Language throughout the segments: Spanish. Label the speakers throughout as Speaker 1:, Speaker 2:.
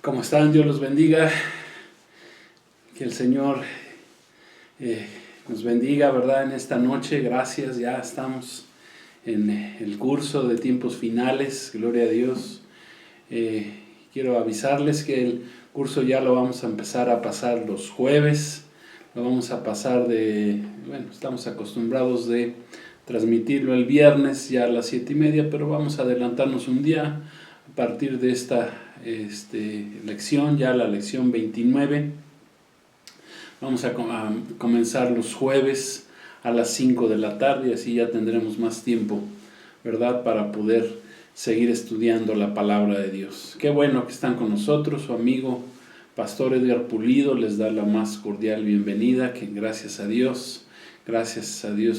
Speaker 1: ¿Cómo están? Dios los bendiga. Que el Señor nos bendiga, ¿verdad? En esta noche, gracias. Ya estamos en el curso de tiempos finales, gloria a Dios. Quiero avisarles que el curso ya lo vamos a empezar a pasar los jueves. Lo vamos a pasar estamos acostumbrados de transmitirlo el viernes ya a las 7:30, pero vamos a adelantarnos un día a partir de esta lección, ya la lección 29. Vamos a comenzar los jueves a las 5 de la tarde, así ya tendremos más tiempo, ¿verdad?, para poder seguir estudiando la palabra de Dios. Qué bueno que están con nosotros. Su amigo Pastor Edgar Pulido les da la más cordial bienvenida, que gracias a Dios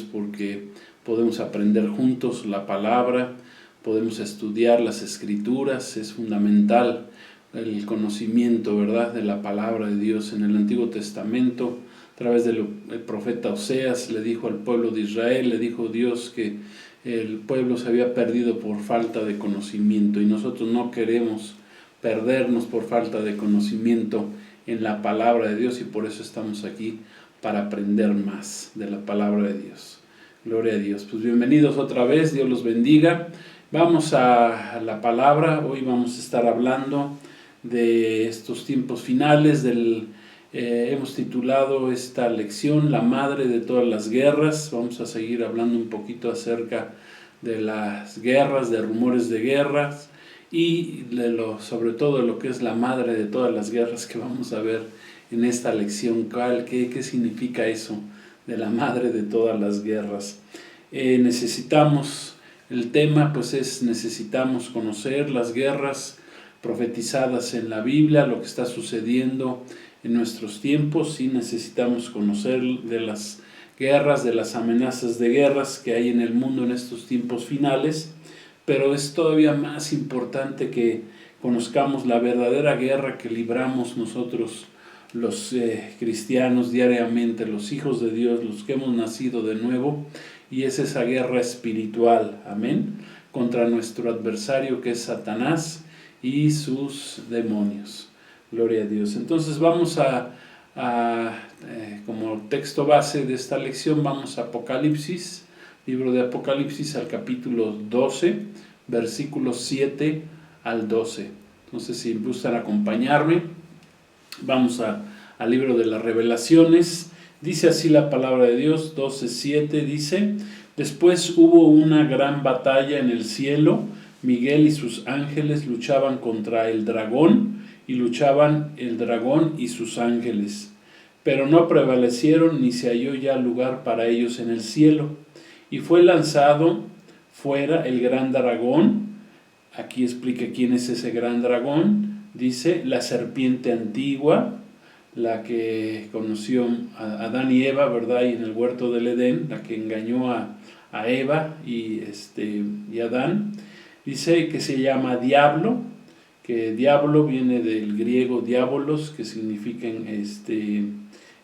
Speaker 1: porque podemos aprender juntos la palabra, podemos estudiar las escrituras. Es fundamental el conocimiento, ¿verdad?, de la palabra de Dios. En el Antiguo Testamento, a través del profeta Oseas, le dijo al pueblo de Israel, le dijo Dios que el pueblo se había perdido por falta de conocimiento, y nosotros no queremos perdernos por falta de conocimiento en la palabra de Dios, y por eso estamos aquí, para aprender más de la palabra de Dios. Gloria a Dios. Pues bienvenidos otra vez, Dios los bendiga. Vamos a la palabra. Hoy vamos a estar hablando de estos tiempos finales. Hemos titulado esta lección La madre de todas las guerras. Vamos a seguir hablando un poquito acerca de las guerras, de rumores de guerras, y sobre todo de lo que es la madre de todas las guerras, que vamos a ver en esta lección. ¿Qué significa eso de la madre de todas las guerras? El tema pues necesitamos conocer las guerras profetizadas en la Biblia, lo que está sucediendo en nuestros tiempos. Sí necesitamos conocer de las guerras, de las amenazas de guerras que hay en el mundo en estos tiempos finales, pero es todavía más importante que conozcamos la verdadera guerra que libramos nosotros los cristianos diariamente, los hijos de Dios, los que hemos nacido de nuevo, y es esa guerra espiritual, amén, contra nuestro adversario, que es Satanás y sus demonios. Gloria a Dios. Entonces vamos como texto base de esta lección, vamos a Apocalipsis, libro de Apocalipsis, al capítulo 12, versículos 7 al 12. Entonces, si gustan acompañarme, vamos al libro de las Revelaciones. Dice así la palabra de Dios, 12:7, dice: Después hubo una gran batalla en el cielo. Miguel y sus ángeles luchaban contra el dragón, y luchaban el dragón y sus ángeles, pero no prevalecieron, ni se halló ya lugar para ellos en el cielo. Y fue lanzado fuera el gran dragón. Aquí explica quién es ese gran dragón. Dice: la serpiente antigua, la que conoció a Adán y Eva, ¿verdad?, y en el huerto del Edén, la que engañó a Eva y Adán. Dice que se llama Diablo, que diablo viene del griego diabolos, que significa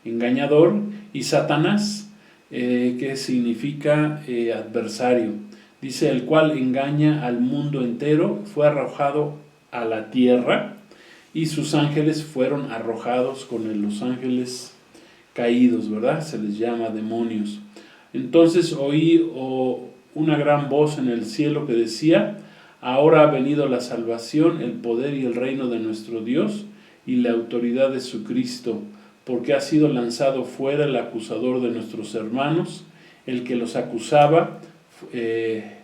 Speaker 1: engañador, y Satanás, que significa adversario. Dice: el cual engaña al mundo entero, fue arrojado a la tierra, y sus ángeles fueron arrojados con los ángeles caídos, ¿verdad? Se les llama demonios. Entonces oí una gran voz en el cielo que decía: ahora ha venido la salvación, el poder y el reino de nuestro Dios y la autoridad de su Cristo, porque ha sido lanzado fuera el acusador de nuestros hermanos, el que los acusaba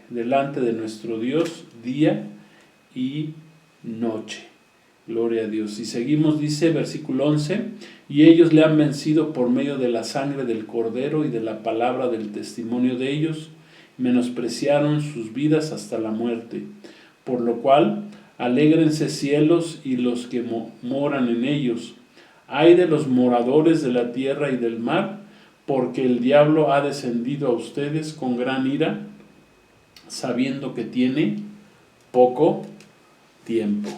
Speaker 1: delante de nuestro Dios día y noche. Gloria a Dios. Y seguimos, dice versículo 11: y ellos le han vencido por medio de la sangre del Cordero y de la palabra del testimonio de ellos, menospreciaron sus vidas hasta la muerte. Por lo cual, alégrense cielos y los que moran en ellos. Ay de los moradores de la tierra y del mar, porque el diablo ha descendido a ustedes con gran ira, sabiendo que tiene poco tiempo.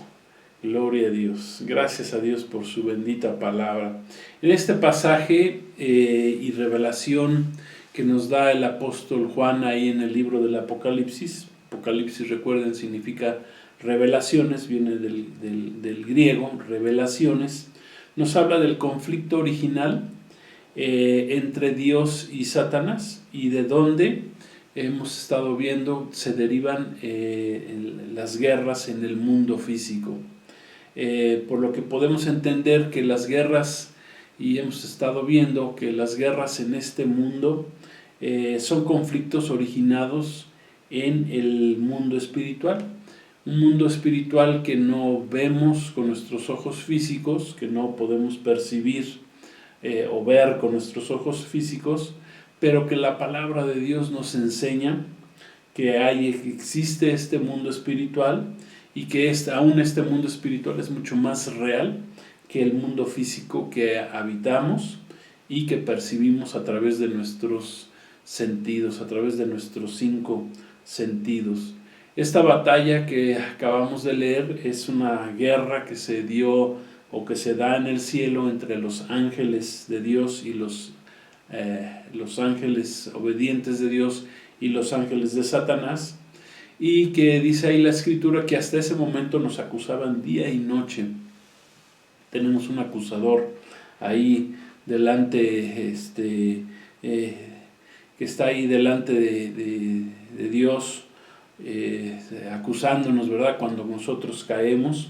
Speaker 1: Gloria a Dios. Gracias a Dios por su bendita palabra. En este pasaje y revelación que nos da el apóstol Juan ahí en el libro del Apocalipsis, Apocalipsis, recuerden, significa revelaciones, viene del griego, revelaciones. Nos habla del conflicto original entre Dios y Satanás, y de dónde hemos estado viendo se derivan las guerras en el mundo físico. Por lo que podemos entender que las guerras, y hemos estado viendo que las guerras en este mundo son conflictos originados en el mundo espiritual. Un mundo espiritual que no vemos con nuestros ojos físicos, que no podemos percibir o ver con nuestros ojos físicos, pero que la palabra de Dios nos enseña que existe este mundo espiritual, y que aún este mundo espiritual es mucho más real que el mundo físico que habitamos y que percibimos a través de nuestros sentidos, a través de nuestros 5 sentidos. Esta batalla que acabamos de leer es una guerra que se dio o que se da en el cielo entre los ángeles de Dios y los ángeles obedientes de Dios y los ángeles de Satanás, y que dice ahí la escritura que hasta ese momento nos acusaban día y noche. Tenemos un acusador ahí delante, que está ahí delante de Dios, acusándonos, ¿verdad?, cuando nosotros caemos.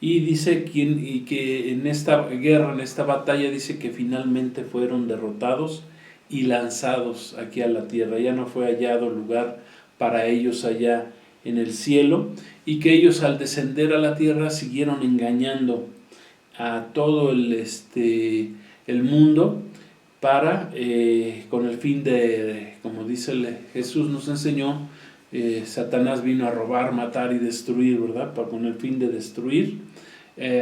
Speaker 1: Y dice que en esta guerra, en esta batalla, dice que finalmente fueron derrotados y lanzados aquí a la tierra. Ya no fue hallado lugar para ellos allá en el cielo, y que ellos al descender a la tierra siguieron engañando a todo el mundo para, con el fin de, como dice Jesús nos enseñó, Satanás vino a robar, matar y destruir, ¿verdad? Con el fin de destruir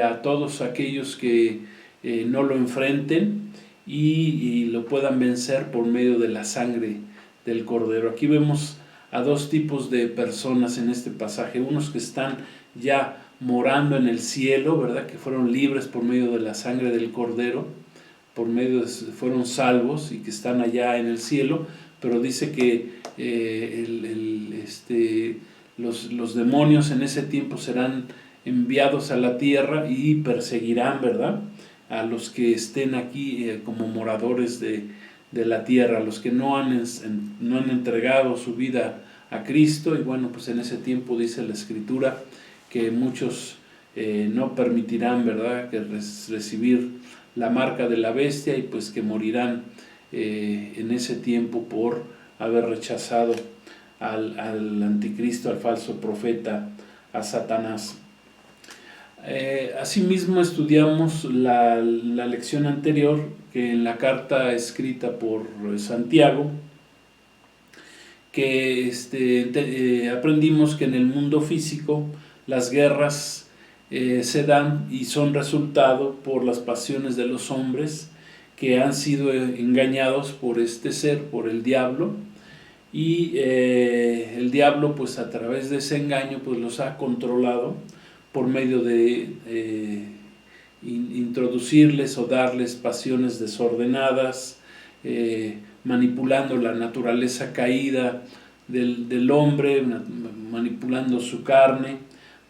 Speaker 1: a todos aquellos que no lo enfrenten y lo puedan vencer por medio de la sangre del Cordero. Aquí vemos a 2 tipos de personas en este pasaje: unos que están ya morando en el cielo, ¿verdad?, que fueron libres por medio de la sangre del Cordero, fueron salvos y que están allá en el cielo, pero dice que los demonios en ese tiempo serán enviados a la tierra y perseguirán, ¿verdad?, a los que estén aquí como moradores de la tierra, a los que no han entregado su vida a Cristo. Y bueno, pues en ese tiempo dice la Escritura que muchos no permitirán, ¿verdad?, que recibir la marca de la bestia, y pues que morirán en ese tiempo por haber rechazado al anticristo, al falso profeta, a Satanás. Asimismo estudiamos la lección anterior, que en la carta escrita por Santiago, que aprendimos que en el mundo físico las guerras se dan y son resultado por las pasiones de los hombres que han sido engañados por este ser, por el diablo, y el diablo, pues a través de ese engaño, pues los ha controlado por medio de introducirles o darles pasiones desordenadas, manipulando la naturaleza caída del hombre, manipulando su carne.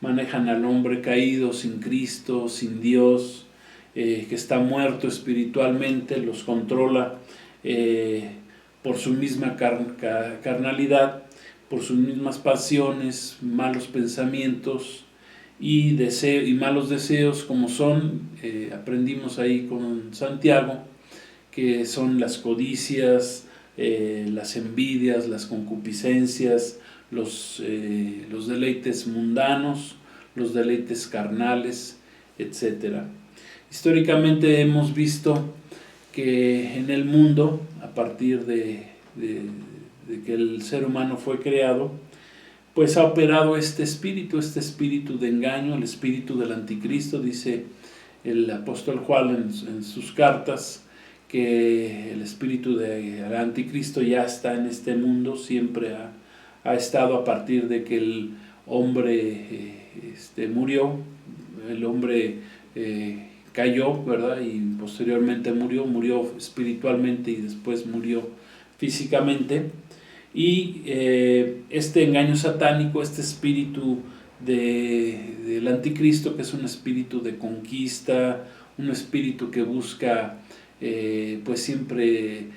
Speaker 1: Manejan al hombre caído, sin Cristo, sin Dios, que está muerto espiritualmente, los controla por su misma carnalidad, por sus mismas pasiones, malos pensamientos y malos deseos, como son, aprendimos ahí con Santiago, que son las codicias, las envidias, las concupiscencias, los deleites mundanos, los deleites carnales, etc. Históricamente hemos visto que en el mundo, a partir de que el ser humano fue creado, pues ha operado este espíritu de engaño, el espíritu del anticristo. Dice el apóstol Juan en sus cartas que el espíritu del anticristo ya está en este mundo, siempre ha estado a partir de que el hombre murió, el hombre cayó, ¿verdad?, y posteriormente murió espiritualmente y después murió físicamente. Y este engaño satánico, este espíritu del anticristo, que es un espíritu de conquista, un espíritu que busca pues siempre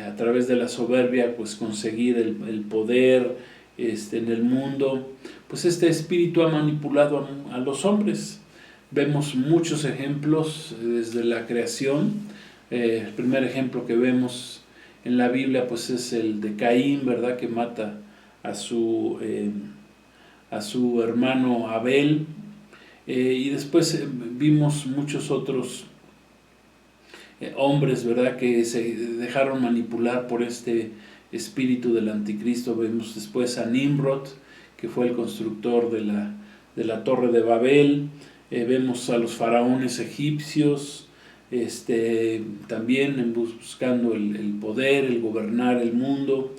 Speaker 1: a través de la soberbia pues conseguir el poder en el mundo, pues este espíritu ha manipulado a los hombres. Vemos muchos ejemplos desde la creación. El primer ejemplo que vemos en la Biblia pues es el de Caín, ¿verdad? Que mata a su hermano Abel. Y después vimos muchos otros hombres, ¿verdad? Que se dejaron manipular por este espíritu del anticristo. Vemos después a Nimrod, que fue el constructor de la torre de Babel. Vemos a los faraones egipcios, también buscando el poder, el gobernar el mundo.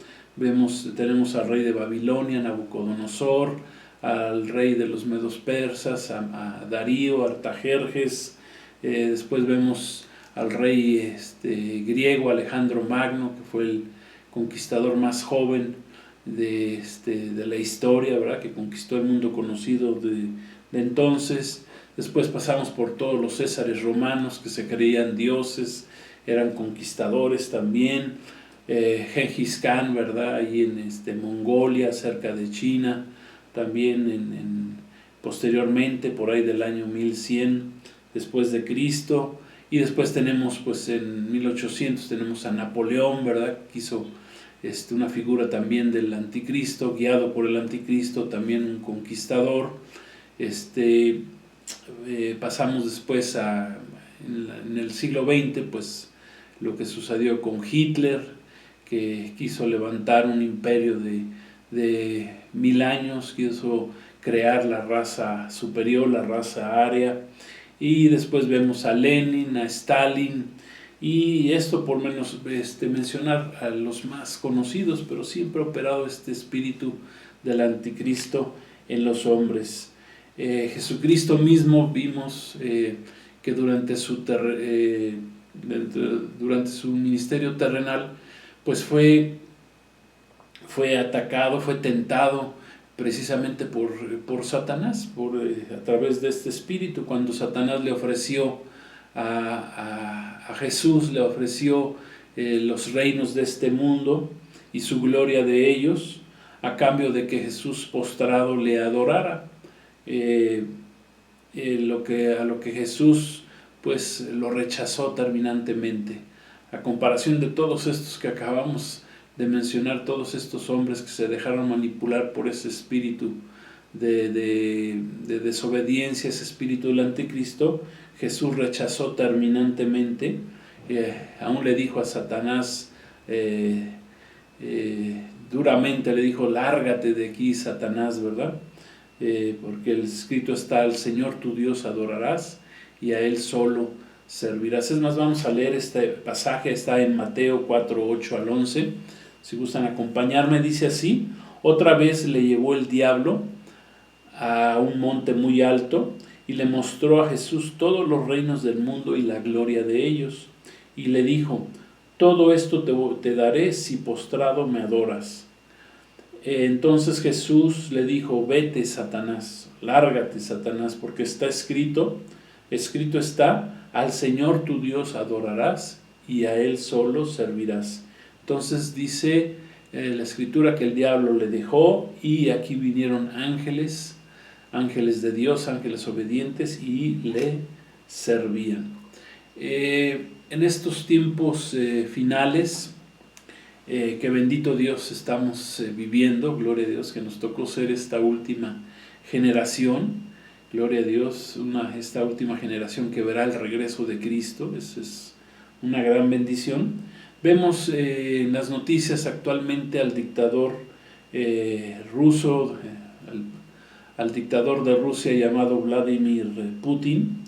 Speaker 1: Tenemos al rey de Babilonia, Nabucodonosor, al rey de los medos persas, a Darío, Artajerjes. Después vemos al rey griego Alejandro Magno, que fue el conquistador más joven de la historia, ¿verdad? Que conquistó el mundo conocido de entonces. Después pasamos por todos los césares romanos que se creían dioses, eran conquistadores también. Gengis Khan, ¿verdad? Ahí en Mongolia, cerca de China, también posteriormente, por ahí del año 1100 después de Cristo. Y después tenemos, pues en 1800 tenemos a Napoleón, ¿verdad? Que hizo una figura también del anticristo, guiado por el anticristo, también un conquistador. Pasamos después en el siglo XX, pues lo que sucedió con Hitler, que quiso levantar un imperio de 1000 años, quiso crear la raza superior, la raza aria. Y después vemos a Lenin, a Stalin, y esto por menos mencionar a los más conocidos, pero siempre ha operado este espíritu del anticristo en los hombres. Jesucristo mismo vimos que durante su ministerio terrenal pues fue atacado, fue tentado precisamente por Satanás, a través de este espíritu. Cuando Satanás le ofreció a Jesús, le ofreció los reinos de este mundo y su gloria de ellos, a cambio de que Jesús postrado le adorara. A lo que Jesús pues lo rechazó terminantemente, a comparación de todos estos que acabamos de mencionar, todos estos hombres que se dejaron manipular por ese espíritu de desobediencia, ese espíritu del anticristo. Jesús rechazó terminantemente. Aún le dijo a Satanás, duramente le dijo: lárgate de aquí, Satanás, ¿verdad? Porque el escrito está: al Señor tu Dios adorarás y a Él solo servirás. Es más, vamos a leer este pasaje, está en Mateo 4, 8 al 11, si gustan acompañarme. Dice así: otra vez le llevó el diablo a un monte muy alto y le mostró a Jesús todos los reinos del mundo y la gloria de ellos, y le dijo: todo esto te daré si postrado me adoras. Entonces Jesús le dijo: vete, Satanás, lárgate, Satanás, porque está escrito está: al Señor tu Dios adorarás y a Él solo servirás. Entonces dice la escritura que el diablo le dejó, y aquí vinieron ángeles de Dios, ángeles obedientes, y le servían. En estos tiempos finales, que bendito Dios estamos viviendo, gloria a Dios que nos tocó ser esta última generación, gloria a Dios, esta última generación que verá el regreso de Cristo. Eso es una gran bendición. Vemos en las noticias actualmente al dictador ruso, al dictador de Rusia llamado Vladimir Putin.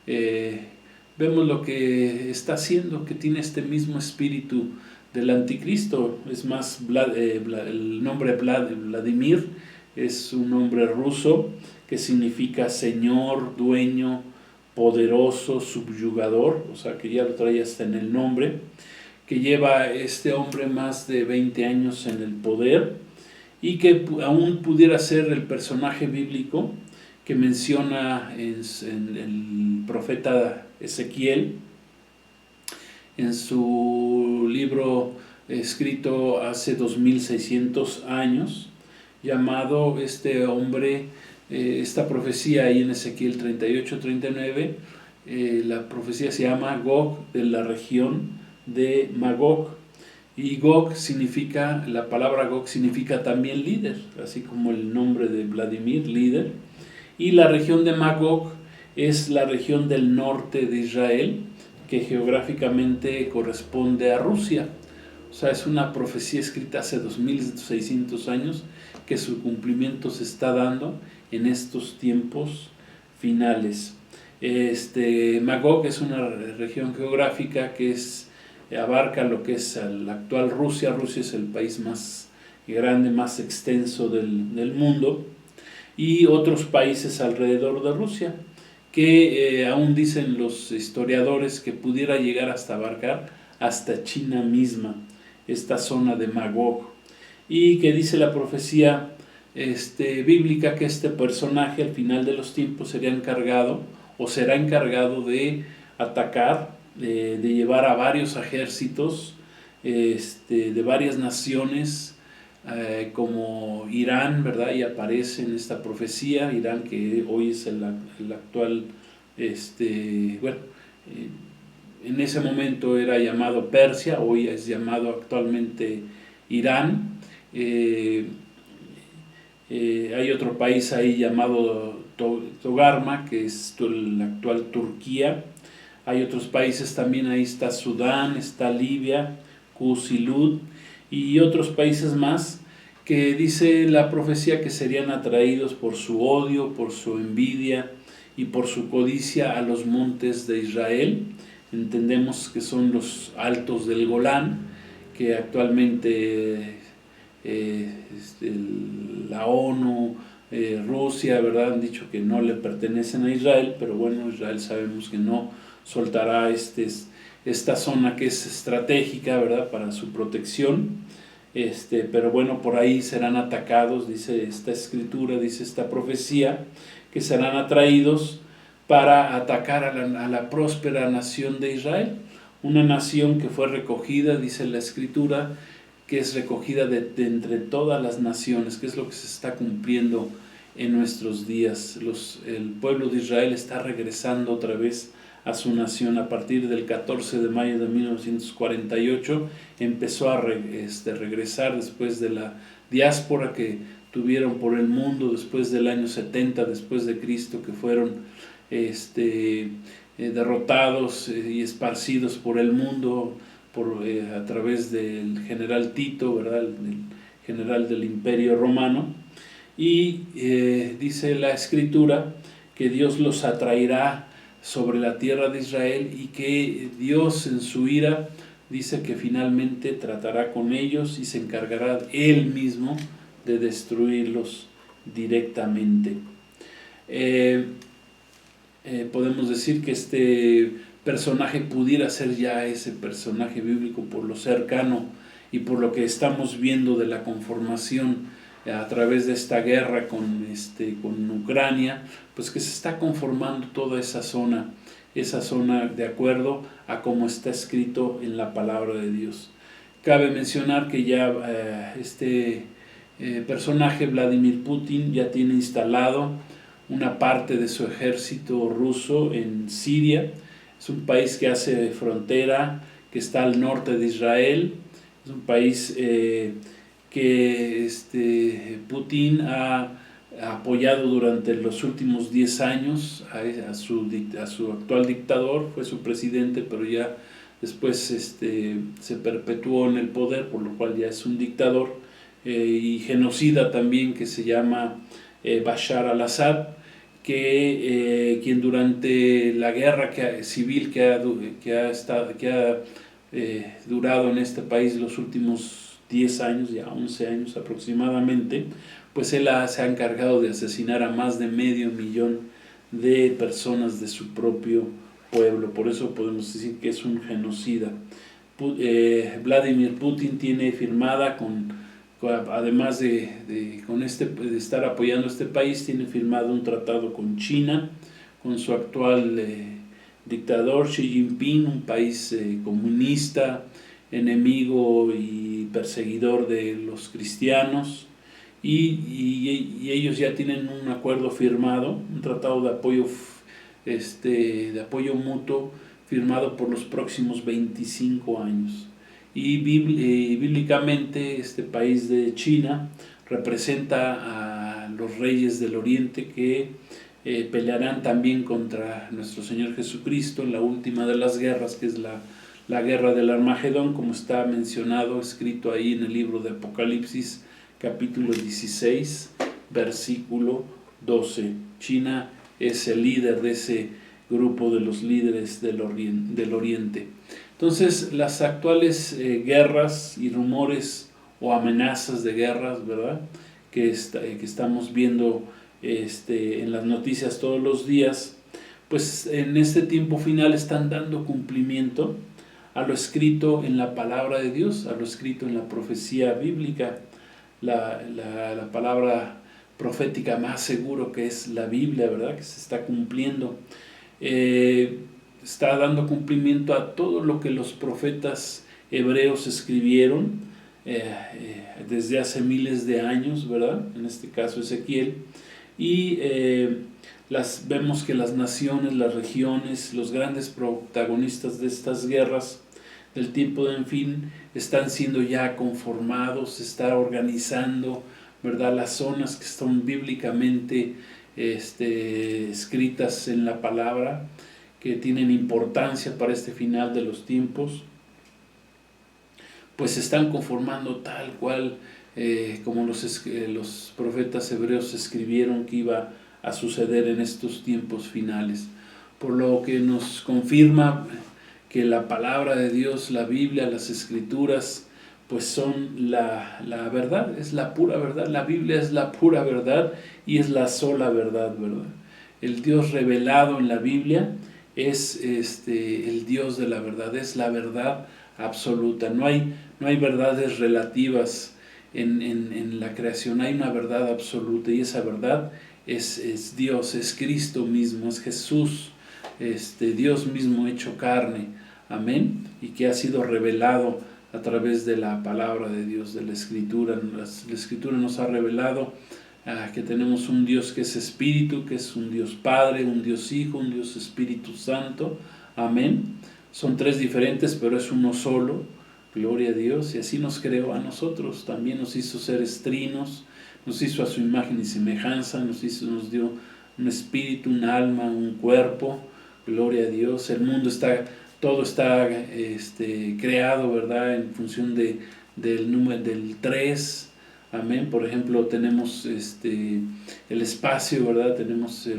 Speaker 1: Vemos lo que está haciendo, que tiene este mismo espíritu del anticristo. Es más, el nombre Vladimir es un nombre ruso que significa señor, dueño, poderoso, subyugador, o sea que ya lo trae hasta en el nombre, que lleva este hombre más de 20 años en el poder y que aún pudiera ser el personaje bíblico que menciona en el profeta Ezequiel en su libro escrito hace 2600 años, llamado este hombre, esta profecía ahí en Ezequiel 38-39, la profecía se llama Gog, de la región de Magog. Y Gog significa, la palabra Gog significa también líder, así como el nombre de Vladimir, líder. Y la región de Magog es la región del norte de Israel, que geográficamente corresponde a Rusia. O sea, es una profecía escrita hace 2600 años que su cumplimiento se está dando en estos tiempos finales. Magog es una región geográfica que abarca lo que es la actual Rusia. Rusia es el país más grande, más extenso del mundo, y otros países alrededor de Rusia, que aún dicen los historiadores que pudiera llegar hasta abarcar hasta China misma, esta zona de Magog, y que dice la profecía bíblica que este personaje al final de los tiempos será encargado de atacar, de llevar a varios ejércitos de varias naciones, como Irán, ¿verdad? Y aparece en esta profecía, Irán, que hoy es el actual, en ese momento era llamado Persia, hoy es llamado actualmente Irán. Hay otro país ahí llamado Togarma, que es la actual Turquía. Hay otros países también, ahí está Sudán, está Libia, Cus y Lud, y otros países más que dice la profecía que serían atraídos por su odio, por su envidia y por su codicia a los montes de Israel. Entendemos que son los altos del Golán, que actualmente la ONU, Rusia, ¿verdad? Han dicho que no le pertenecen a Israel, pero bueno, Israel sabemos que no soltará esta zona que es estratégica, ¿verdad?, para su protección. Pero bueno, por ahí serán atacados, dice esta escritura, dice esta profecía, que serán atraídos para atacar a la próspera nación de Israel, una nación que fue recogida, dice la escritura, que es recogida de entre todas las naciones, que es lo que se está cumpliendo en nuestros días. El pueblo de Israel está regresando otra vez a su nación. A partir del 14 de mayo de 1948 empezó a regresar después de la diáspora que tuvieron por el mundo después del año 70 después de Cristo, que fueron derrotados y esparcidos por el mundo a través del general Tito, ¿verdad?, el general del Imperio Romano. Y dice la escritura que Dios los atraerá sobre la tierra de Israel y que Dios en su ira dice que finalmente tratará con ellos y se encargará Él mismo de destruirlos directamente. Podemos decir que este personaje pudiera ser ya ese personaje bíblico por lo cercano y por lo que estamos viendo de la conformación a través de esta guerra con Ucrania, pues que se está conformando toda esa zona de acuerdo a cómo está escrito en la palabra de Dios. Cabe mencionar que ya personaje, Vladimir Putin, ya tiene instalado una parte de su ejército ruso en Siria. Es un país que hace frontera, que está al norte de Israel. Es un país que Putin ha apoyado durante los últimos 10 años a su actual dictador. Fue su presidente, pero ya después se perpetuó en el poder, por lo cual ya es un dictador y genocida también, que se llama Bashar al-Assad, quien durante la guerra civil que ha durado en este país los últimos 10 años, ya 11 años aproximadamente, pues él se ha encargado de asesinar a más de 500,000 de personas de su propio pueblo. Por eso podemos decir que es un genocida. Vladimir Putin tiene firmada además de estar apoyando a este país, tiene firmado un tratado con China, con su actual dictador Xi Jinping, un país comunista, enemigo y perseguidor de los cristianos, y ellos ya tienen un acuerdo firmado, un tratado de apoyo mutuo firmado por los próximos 25 años. Y bíblicamente este país de China representa a los reyes del Oriente que pelearán también contra nuestro Señor Jesucristo en la última de las guerras, que es la guerra del Armagedón, como está mencionado, escrito ahí en el libro de Apocalipsis, capítulo 16, versículo 12. China es el líder de ese grupo de los líderes del Oriente. Entonces, las actuales guerras y rumores o amenazas de guerras, ¿verdad?, que estamos viendo en las noticias todos los días, pues en este tiempo final están dando cumplimiento a lo escrito en la palabra de Dios, a lo escrito en la profecía bíblica, la palabra profética más seguro que es la Biblia, ¿verdad?, que se está cumpliendo. Está dando cumplimiento a todo lo que los profetas hebreos escribieron desde hace miles de años, ¿verdad?, en este caso Ezequiel, y vemos que las naciones, las regiones, los grandes protagonistas de estas guerras del tiempo de fin están siendo ya conformados, se está organizando, ¿verdad?, las zonas que están bíblicamente escritas en la palabra, que tienen importancia para este final de los tiempos, pues se están conformando tal cual como los profetas hebreos escribieron que iba a suceder en estos tiempos finales, por lo que nos confirma que la palabra de Dios, la Biblia, las Escrituras, pues son la verdad, es la pura verdad. La Biblia es la pura verdad y es la sola verdad, ¿verdad? El Dios revelado en la Biblia es el Dios de la verdad, es la verdad absoluta. No hay verdades relativas en la creación, hay una verdad absoluta, y esa verdad es Dios, es Cristo mismo, es Jesús, Dios mismo hecho carne, amén, y que ha sido revelado a través de la palabra de Dios, de la Escritura. La Escritura nos ha revelado que tenemos un Dios que es Espíritu, que es un Dios Padre, un Dios Hijo, un Dios Espíritu Santo, amén. Son tres diferentes, pero es uno solo, gloria a Dios, y así nos creó a nosotros, también nos hizo seres trinos, nos hizo a su imagen y semejanza, nos dio un espíritu, un alma, un cuerpo, gloria a Dios. El mundo todo está creado, ¿verdad?, en función del número del 3, amén. Por ejemplo, tenemos el espacio, ¿verdad?, tenemos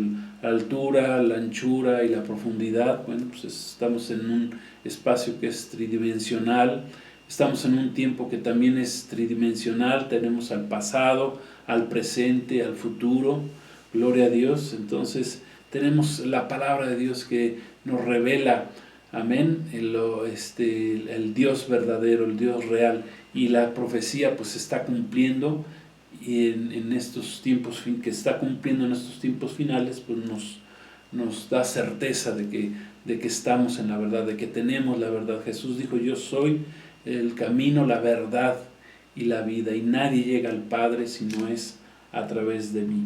Speaker 1: la altura, la anchura y la profundidad. Bueno, pues estamos en un espacio que es tridimensional, estamos en un tiempo que también es tridimensional, tenemos al pasado, al presente, al futuro, gloria a Dios. Entonces tenemos la palabra de Dios que nos revela, amén, el Dios verdadero, el Dios real, y la profecía pues se está cumpliendo, y en estos tiempos que está cumpliendo en estos tiempos finales, pues nos da certeza de que estamos en la verdad, de que tenemos la verdad. Jesús dijo: yo soy el camino, la verdad y la vida, y nadie llega al Padre si no es a través de mí.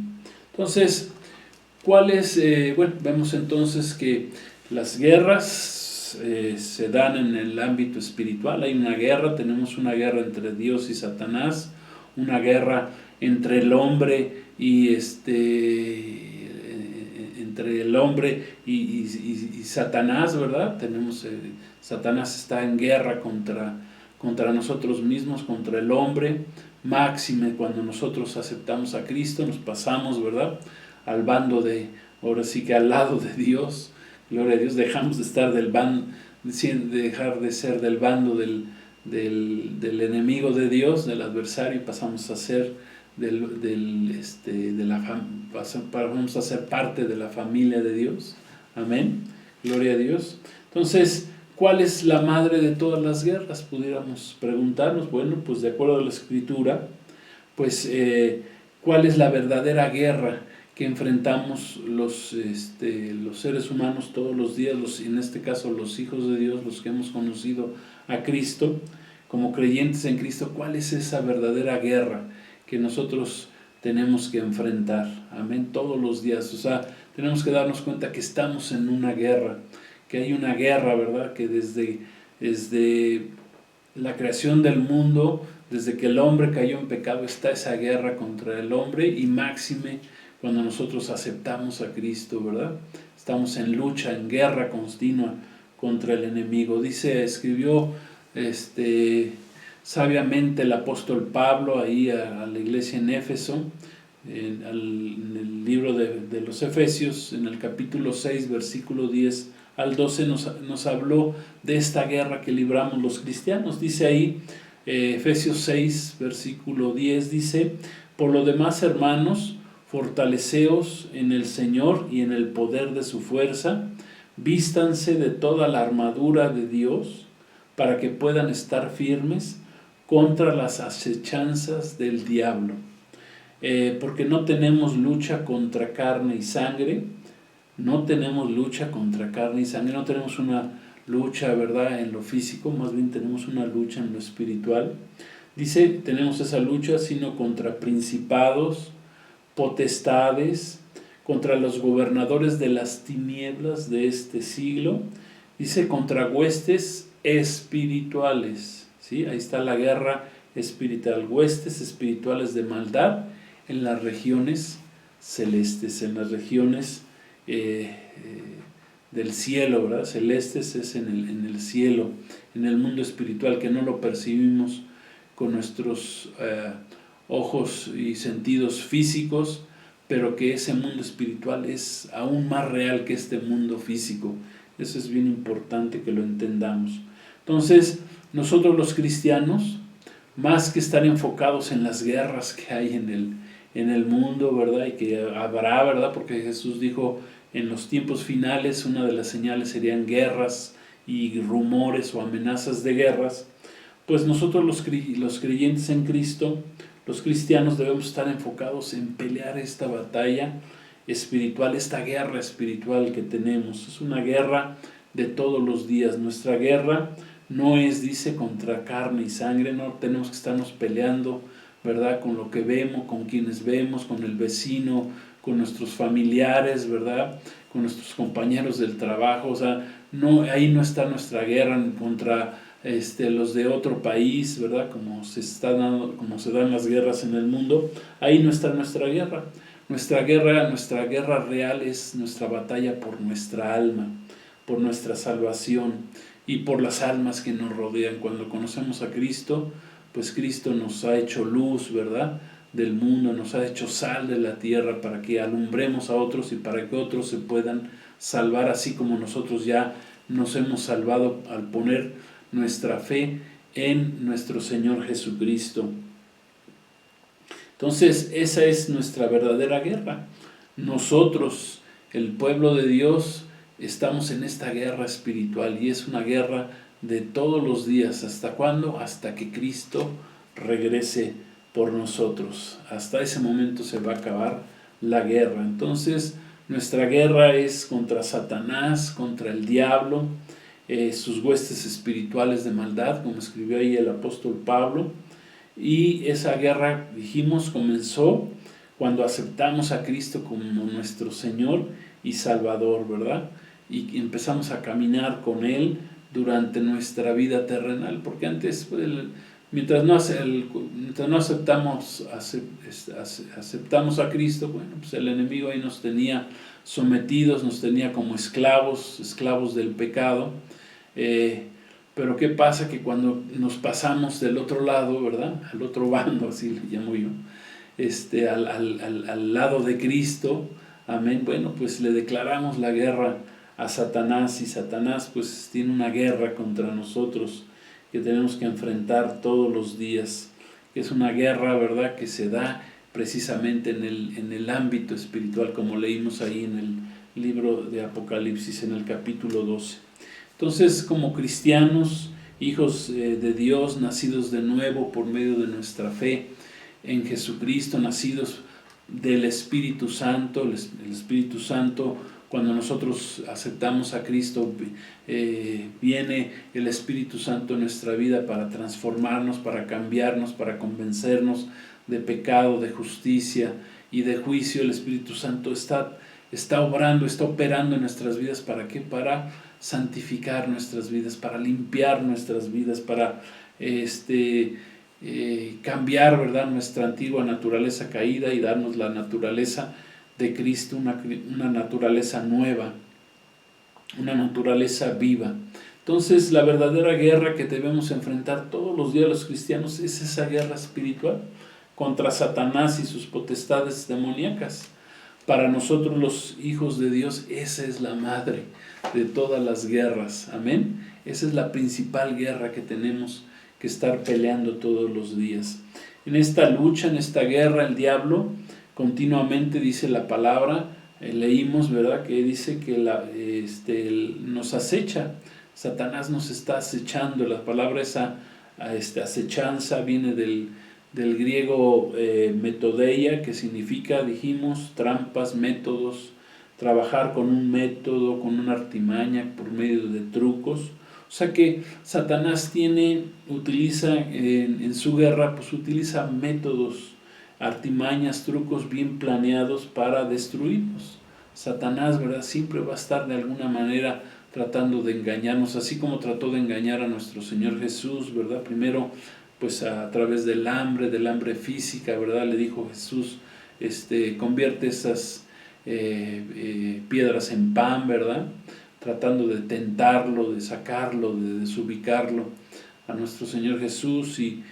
Speaker 1: Entonces, vemos entonces que las guerras se dan en el ámbito espiritual. Hay una guerra, tenemos una guerra entre Dios y Satanás, una guerra entre el hombre y entre el hombre y Satanás, ¿verdad? Satanás está en guerra contra nosotros mismos, contra el hombre. Máxime cuando nosotros aceptamos a Cristo, nos pasamos, ¿verdad?, al bando ahora sí que al lado de Dios, gloria a Dios. Dejamos de estar dejar de ser del bando del enemigo de Dios, del adversario, y pasamos a ser vamos a ser parte de la familia de Dios, amén, gloria a Dios. Entonces, ¿cuál es la madre de todas las guerras? Pudiéramos preguntarnos. Bueno, pues de acuerdo a la Escritura, pues ¿cuál es la verdadera guerra que enfrentamos los seres humanos todos los días, en este caso los hijos de Dios, los que hemos conocido a Cristo, como creyentes en Cristo? ¿Cuál es esa verdadera guerra que nosotros tenemos que enfrentar? Amén, todos los días. O sea, tenemos que darnos cuenta que estamos en una guerra, que hay una guerra, ¿verdad? Que desde la creación del mundo, desde que el hombre cayó en pecado, está esa guerra contra el hombre, y máxime cuando nosotros aceptamos a Cristo, ¿verdad? Estamos en lucha, en guerra continua contra el enemigo. Escribió sabiamente el apóstol Pablo ahí a la iglesia en Éfeso, en el libro de los Efesios, en el capítulo 6, versículo 10 al 12, nos habló de esta guerra que libramos los cristianos. Dice ahí, Efesios 6, versículo 10, dice: por lo demás, hermanos, fortaleceos en el Señor y en el poder de su fuerza, vístanse de toda la armadura de Dios, para que puedan estar firmes contra las acechanzas del diablo. Porque no tenemos lucha contra carne y sangre, no tenemos lucha contra carne y sangre, no tenemos una lucha, ¿verdad?, en lo físico, más bien tenemos una lucha en lo espiritual. Dice, tenemos esa lucha, sino contra principados, potestades, contra los gobernadores de las tinieblas de este siglo. Dice, contra huestes espirituales, ¿sí? Ahí está la guerra espiritual, huestes espirituales de maldad en las regiones celestes, en las regiones del cielo, ¿verdad? Celestes es en el cielo, en el mundo espiritual, que no lo percibimos con nuestros ojos y sentidos físicos, pero que ese mundo espiritual es aún más real que este mundo físico. Eso es bien importante que lo entendamos. Entonces, nosotros los cristianos, más que estar enfocados en las guerras que hay en el mundo, ¿verdad?, y que habrá, ¿verdad?, porque Jesús dijo, en los tiempos finales una de las señales serían guerras y rumores o amenazas de guerras. Pues nosotros los creyentes en Cristo, los cristianos, debemos estar enfocados en pelear esta batalla espiritual, esta guerra espiritual que tenemos. Es una guerra de todos los días. Nuestra guerra no es, dice, contra carne y sangre, no tenemos que estarnos peleando, ¿verdad?, con lo que vemos, con quienes vemos, con el vecino, con nuestros familiares, ¿verdad?, con nuestros compañeros del trabajo. O sea, no, ahí no está nuestra guerra contra los de otro país, ¿verdad?, como se dan las guerras en el mundo. Ahí no está nuestra guerra. Nuestra guerra real es nuestra batalla por nuestra alma, por nuestra salvación y por las almas que nos rodean. Cuando conocemos a Cristo, pues Cristo nos ha hecho luz, ¿verdad?, del mundo, nos ha hecho sal de la tierra para que alumbremos a otros y para que otros se puedan salvar, así como nosotros ya nos hemos salvado al poner nuestra fe en nuestro Señor Jesucristo. Entonces, esa es nuestra verdadera guerra. Nosotros, el pueblo de Dios, estamos en esta guerra espiritual, y es una guerra de todos los días. ¿Hasta cuándo? Hasta que Cristo regrese por nosotros. Hasta ese momento se va a acabar la guerra. Entonces, nuestra guerra es contra Satanás, contra el diablo, sus huestes espirituales de maldad, como escribió ahí el apóstol Pablo. Y esa guerra, dijimos, comenzó cuando aceptamos a Cristo como nuestro Señor y Salvador, ¿verdad? Y empezamos a caminar con Él durante nuestra vida terrenal, porque antes, mientras no aceptamos a Cristo, bueno, pues el enemigo ahí nos tenía sometidos, nos tenía como esclavos del pecado. Pero ¿qué pasa? Que cuando nos pasamos del otro lado, ¿verdad?, al otro bando, así le llamo yo, al lado de Cristo, amén, bueno, pues le declaramos la guerra a Satanás, y Satanás pues tiene una guerra contra nosotros que tenemos que enfrentar todos los días, que es una guerra, ¿verdad?, que se da precisamente en el ámbito espiritual, como leímos ahí en el libro de Apocalipsis, en el capítulo 12. Entonces, como cristianos, hijos de Dios, nacidos de nuevo por medio de nuestra fe en Jesucristo, nacidos del Espíritu Santo, el Espíritu Santo, cuando nosotros aceptamos a Cristo, viene el Espíritu Santo en nuestra vida para transformarnos, para cambiarnos, para convencernos de pecado, de justicia y de juicio. El Espíritu Santo está obrando, está operando en nuestras vidas. ¿Para qué? Para santificar nuestras vidas, para limpiar nuestras vidas, para cambiar, ¿verdad?, nuestra antigua naturaleza caída y darnos la naturaleza de Cristo, una naturaleza nueva, una naturaleza viva. Entonces, la verdadera guerra que debemos enfrentar todos los días los cristianos es esa guerra espiritual contra Satanás y sus potestades demoníacas. Para nosotros los hijos de Dios, esa es la madre de todas las guerras. Amén. Esa es la principal guerra que tenemos que estar peleando todos los días. En esta lucha, en esta guerra, el diablo continuamente, dice la palabra, leímos, ¿verdad?, que dice que nos acecha. Satanás nos está acechando. La palabra esa acechanza viene del griego metodeia, que significa, dijimos, trampas, métodos, trabajar con un método, con una artimaña, por medio de trucos. O sea que Satanás utiliza en su guerra, pues utiliza métodos, artimañas, trucos bien planeados para destruirnos. Satanás, ¿verdad?, siempre va a estar de alguna manera tratando de engañarnos, así como trató de engañar a nuestro Señor Jesús, ¿verdad? Primero, pues a través del hambre física, ¿verdad? Le dijo Jesús, convierte esas piedras en pan, ¿verdad?, tratando de tentarlo, de sacarlo, de desubicarlo a nuestro Señor Jesús, y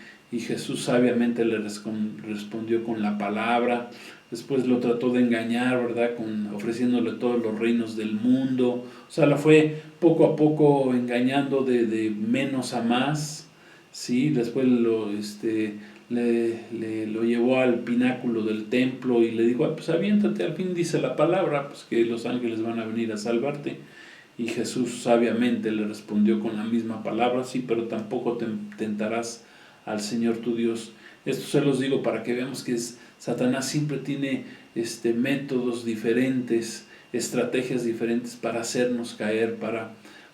Speaker 1: Jesús sabiamente le respondió con la palabra. Después lo trató de engañar, ¿verdad?, ofreciéndole todos los reinos del mundo. O sea, la fue poco a poco engañando de menos a más, ¿sí? Después lo llevó al pináculo del templo y le dijo, pues aviéntate, al fin dice la palabra, pues que los ángeles van a venir a salvarte. Y Jesús sabiamente le respondió con la misma palabra, sí, pero tampoco tentarás al Señor tu Dios. Esto se los digo para que veamos que Satanás siempre tiene métodos diferentes, estrategias diferentes para hacernos caer,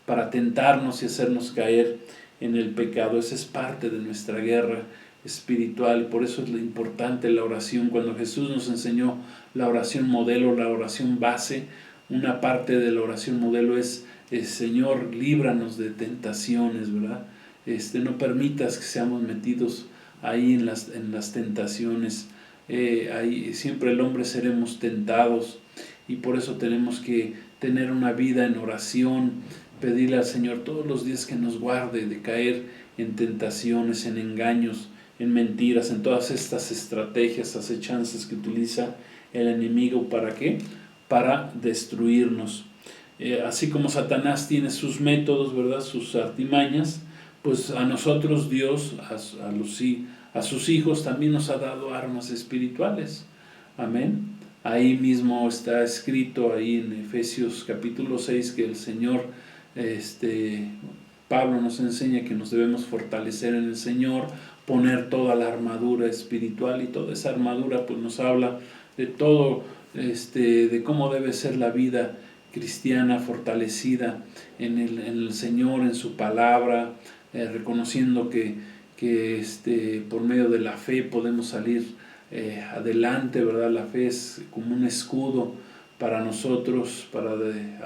Speaker 1: para tentarnos y hacernos caer en el pecado. Esa es parte de nuestra guerra espiritual, por eso es importante la oración. Cuando Jesús nos enseñó la oración modelo, la oración base, una parte de la oración modelo es Señor, líbranos de tentaciones, ¿verdad? No permitas que seamos metidos ahí en las tentaciones. Ahí siempre el hombre seremos tentados, y por eso tenemos que tener una vida en oración, pedirle al Señor todos los días que nos guarde de caer en tentaciones, en engaños, en mentiras, en todas estas estrategias, acechanzas que utiliza el enemigo. ¿Para qué? Para destruirnos. Así como Satanás tiene sus métodos, ¿verdad?, sus artimañas, pues a nosotros Dios, a sus hijos también nos ha dado armas espirituales. Amén. Ahí mismo está escrito, ahí en Efesios capítulo 6, que el Señor, Pablo nos enseña que nos debemos fortalecer en el Señor, poner toda la armadura espiritual, y toda esa armadura pues nos habla de todo, de cómo debe ser la vida cristiana, fortalecida en el Señor, en su palabra, reconociendo que por medio de la fe podemos salir adelante, ¿verdad? La fe es como un escudo para nosotros, para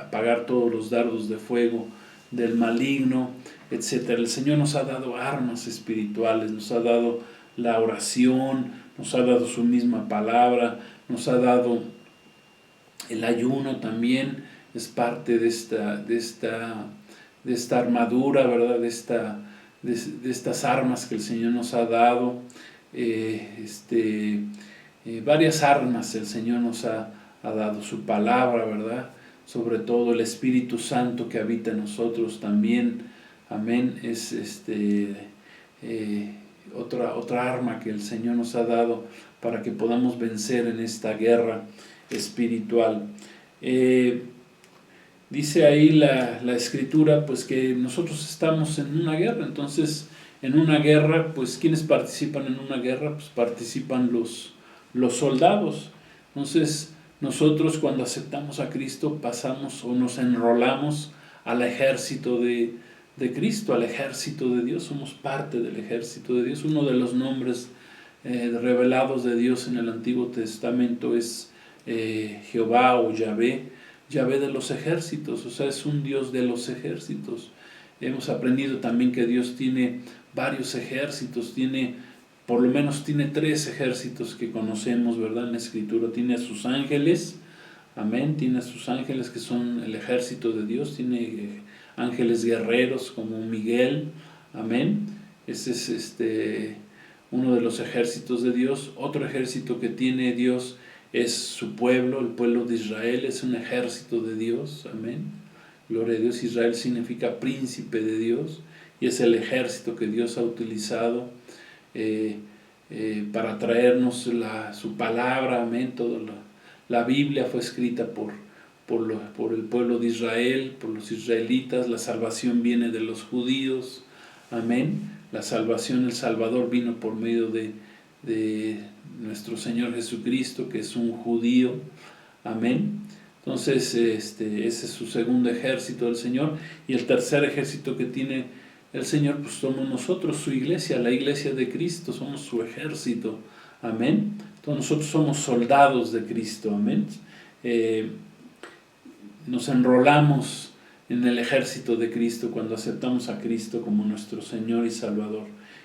Speaker 1: apagar todos los dardos de fuego del maligno, etc. El Señor nos ha dado armas espirituales, nos ha dado la oración, nos ha dado su misma palabra, nos ha dado el ayuno también, es parte de esta armadura, ¿verdad?, de estas armas que el Señor nos ha dado. Varias armas el Señor nos ha dado, su palabra, ¿verdad?, sobre todo el Espíritu Santo que habita en nosotros también. Amén. Es otra arma que el Señor nos ha dado para que podamos vencer en esta guerra espiritual. dice ahí la escritura, pues que nosotros estamos en una guerra. Entonces, en una guerra, pues ¿quiénes participan en una guerra? Pues participan los soldados. Entonces, nosotros cuando aceptamos a Cristo pasamos o nos enrolamos al ejército de Cristo, al ejército de Dios. Somos parte del ejército de Dios. Uno de los nombres revelados de Dios en el Antiguo Testamento es Jehová o Yahvé, Yahvé de los ejércitos, o sea, es un Dios de los ejércitos. Hemos aprendido también que Dios tiene varios ejércitos, por lo menos tiene 3 ejércitos que conocemos, ¿verdad? En la Escritura tiene a sus ángeles, amén, tiene a sus ángeles que son el ejército de Dios, tiene ángeles guerreros como Miguel, amén, ese es uno de los ejércitos de Dios. Otro ejército que tiene Dios es su pueblo, el pueblo de Israel, es un ejército de Dios, amén. Gloria a Dios. Israel significa príncipe de Dios y es el ejército que Dios ha utilizado para traernos su palabra, amén. Toda la Biblia fue escrita por el pueblo de Israel, por los israelitas. La salvación viene de los judíos, amén. La salvación, el Salvador vino por medio de nuestro Señor Jesucristo, que es un judío, amén. Entonces ese es su segundo ejército del Señor. Y el tercer ejército que tiene el Señor, pues somos nosotros, su iglesia, la iglesia de Cristo, somos su ejército, amén. Entonces nosotros somos soldados de Cristo, amén. Nos enrolamos en el ejército de Cristo cuando aceptamos a Cristo como nuestro Señor y Salvador.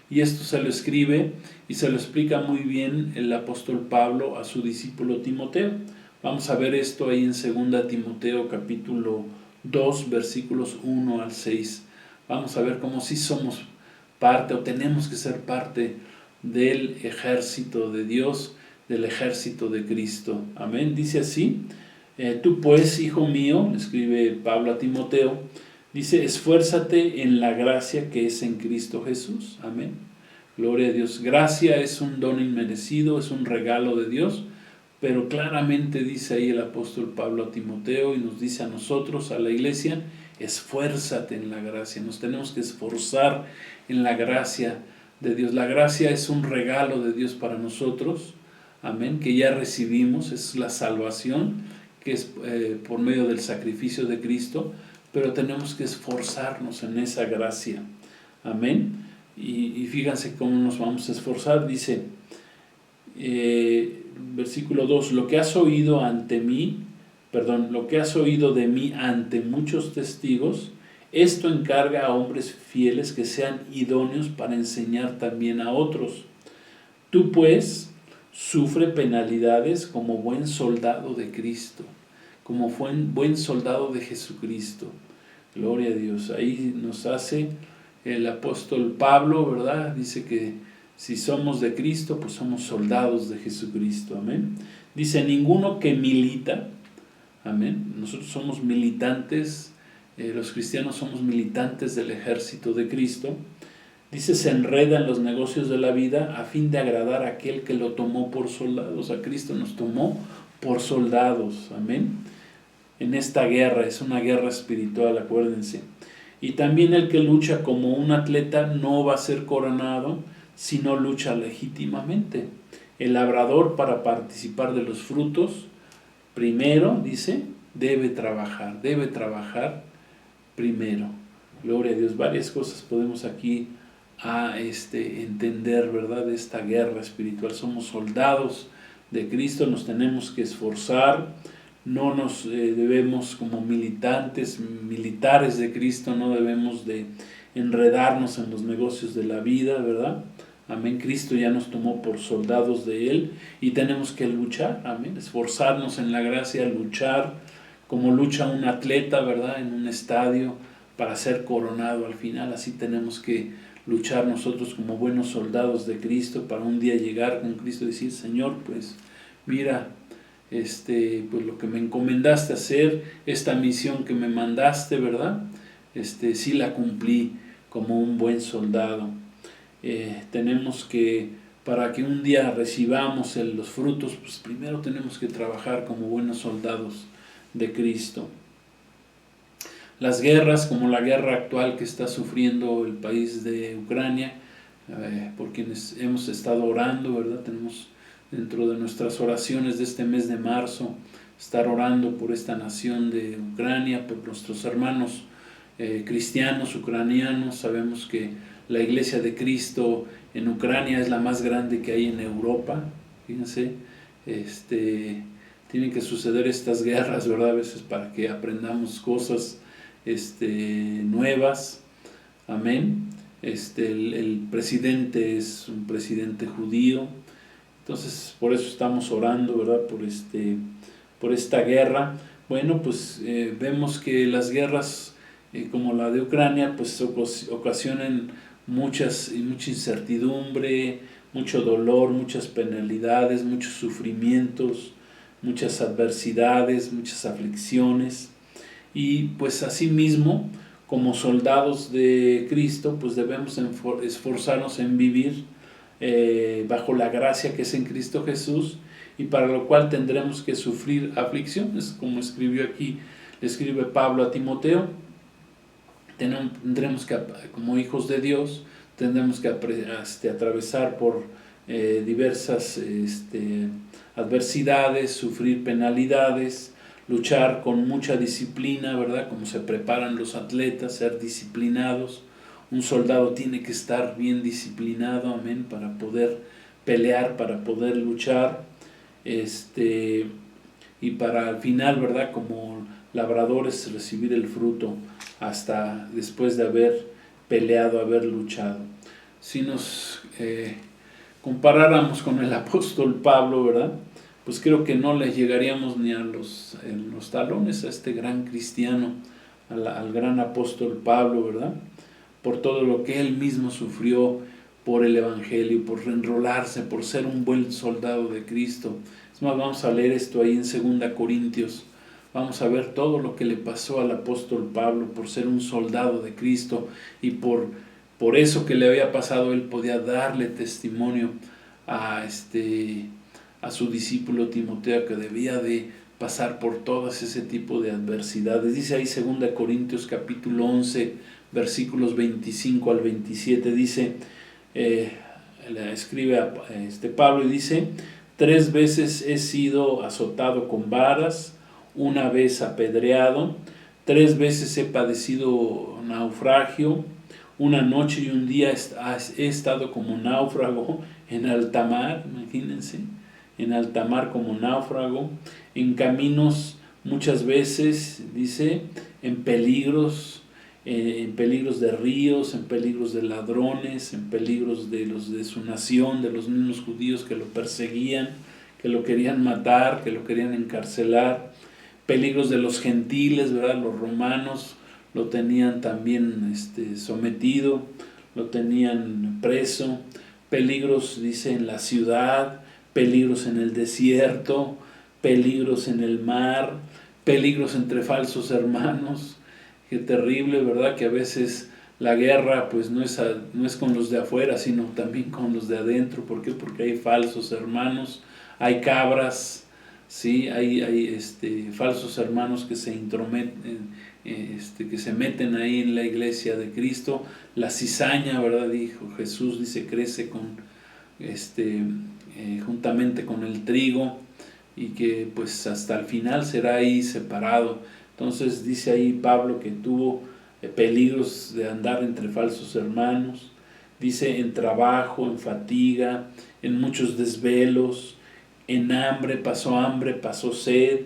Speaker 1: Y esto se lo escribe y se lo explica muy bien el apóstol Pablo a su discípulo Timoteo. Vamos a ver esto ahí en 2 Timoteo capítulo 2 versículos 1 al 6. Vamos a ver cómo sí somos parte o tenemos que ser parte del ejército de Dios, del ejército de Cristo. Amén. Dice así: tú pues, hijo mío, escribe Pablo a Timoteo, dice, esfuérzate en la gracia que es en Cristo Jesús. Amén. Gloria a Dios. Gracia es un don inmerecido, es un regalo de Dios, pero claramente dice ahí el apóstol Pablo a Timoteo y nos dice a nosotros, a la iglesia, esfuérzate en la gracia. Nos tenemos que esforzar en la gracia de Dios. La gracia es un regalo de Dios para nosotros, amén, que ya recibimos, es la salvación, que es por medio del sacrificio de Cristo, pero tenemos que esforzarnos en esa gracia, amén. Y fíjense cómo nos vamos a esforzar. Dice, versículo 2, lo que has oído de mí ante muchos testigos, esto encarga a hombres fieles que sean idóneos para enseñar también a otros. Tú pues sufre penalidades como buen soldado de Cristo, como buen soldado de Jesucristo. Gloria a Dios. Ahí nos hace el apóstol Pablo, ¿verdad? Dice que si somos de Cristo, pues somos soldados de Jesucristo. Amén. Dice, ninguno que milita, amén. Nosotros somos militantes, los cristianos somos militantes del ejército de Cristo. Dice, se enreda en los negocios de la vida a fin de agradar a aquel que lo tomó por soldados. A Cristo nos tomó por soldados, amén. En esta guerra, es una guerra espiritual, acuérdense. Y también el que lucha como un atleta no va a ser coronado si no lucha legítimamente. El labrador, para participar de los frutos, primero, dice, debe trabajar primero. Gloria a Dios. Varias cosas podemos aquí entender, ¿verdad?, de esta guerra espiritual. Somos soldados de Cristo, nos tenemos que esforzar, no nos debemos, como militares de Cristo, no debemos de enredarnos en los negocios de la vida, ¿verdad? Amén. Cristo ya nos tomó por soldados de Él y tenemos que luchar, amén, esforzarnos en la gracia, luchar como lucha un atleta, ¿verdad?, en un estadio para ser coronado al final. Así tenemos que luchar nosotros como buenos soldados de Cristo para un día llegar con Cristo y decir, Señor, pues mira, pues lo que me encomendaste hacer, esta misión que me mandaste, ¿verdad? Sí la cumplí como un buen soldado. Tenemos que, para que un día recibamos los frutos, pues primero tenemos que trabajar como buenos soldados de Cristo. las guerras, como la guerra actual que está sufriendo el país de Ucrania, por quienes hemos estado orando, ¿verdad? Tenemos dentro de nuestras oraciones de este mes de marzo, estar orando por esta nación de Ucrania, por nuestros hermanos cristianos ucranianos. Sabemos que la Iglesia de Cristo en Ucrania es la más grande que hay en Europa, fíjense, tienen que suceder estas guerras, ¿verdad? A veces para que aprendamos cosas nuevas, amén. El presidente es un presidente judío, entonces por eso estamos orando, ¿verdad? Por esta guerra. Bueno, pues vemos que las guerras como la de Ucrania pues ocasionan mucha incertidumbre, mucho dolor, muchas penalidades, muchos sufrimientos, muchas adversidades, muchas aflicciones. Y pues asimismo, como soldados de Cristo, pues debemos esforzarnos en vivir bajo la gracia que es en Cristo Jesús, y para lo cual tendremos que sufrir aflicciones, como escribió aquí, le escribe Pablo a Timoteo. Tendremos que, como hijos de Dios, tendremos que atravesar por diversas adversidades, sufrir penalidades, luchar con mucha disciplina, ¿verdad? Como se preparan los atletas, ser disciplinados. Un soldado tiene que estar bien disciplinado, amén, para poder pelear, para poder luchar, y para al final, ¿verdad? Como labradores recibir el fruto hasta después de haber peleado, haber luchado. Si nos comparáramos con el apóstol Pablo, ¿verdad? Pues creo que no le llegaríamos ni a los talones a este gran cristiano, al gran apóstol Pablo, ¿verdad? Por todo lo que él mismo sufrió por el Evangelio, por enrolarse, por ser un buen soldado de Cristo. Es más, vamos a leer esto ahí en 2 Corintios. Vamos a ver todo lo que le pasó al apóstol Pablo por ser un soldado de Cristo, y por eso que le había pasado, él podía darle testimonio a su discípulo Timoteo, que debía de pasar por todas ese tipo de adversidades. Dice ahí 2 Corintios capítulo 11, versículos 25 al 27, dice, le escribe a Pablo y dice: 3 veces he sido azotado con varas, 1 vez apedreado, 3 veces he padecido naufragio, 1 noche y 1 día he estado como náufrago en alta mar, imagínense, en alta mar como náufrago, en caminos muchas veces, dice, en peligros de ríos, en peligros de ladrones, en peligros de los de su nación, de los mismos judíos que lo perseguían, que lo querían matar, que lo querían encarcelar, peligros de los gentiles, ¿verdad? Los romanos lo tenían también sometido, lo tenían preso, peligros, dice, en la ciudad, peligros en el desierto, peligros en el mar, peligros entre falsos hermanos. Qué terrible, ¿verdad? Que a veces la guerra pues no es con los de afuera, sino también con los de adentro. ¿Por qué? Porque hay falsos hermanos, hay cabras, ¿sí? Hay falsos hermanos que se intrometen, que se meten ahí en la iglesia de Cristo. La cizaña, ¿verdad? Dijo Jesús, dice, crece juntamente con el trigo, y que pues hasta el final será ahí separado. Entonces dice ahí Pablo que tuvo peligros de andar entre falsos hermanos, dice, en trabajo, en fatiga, en muchos desvelos, en hambre, pasó sed,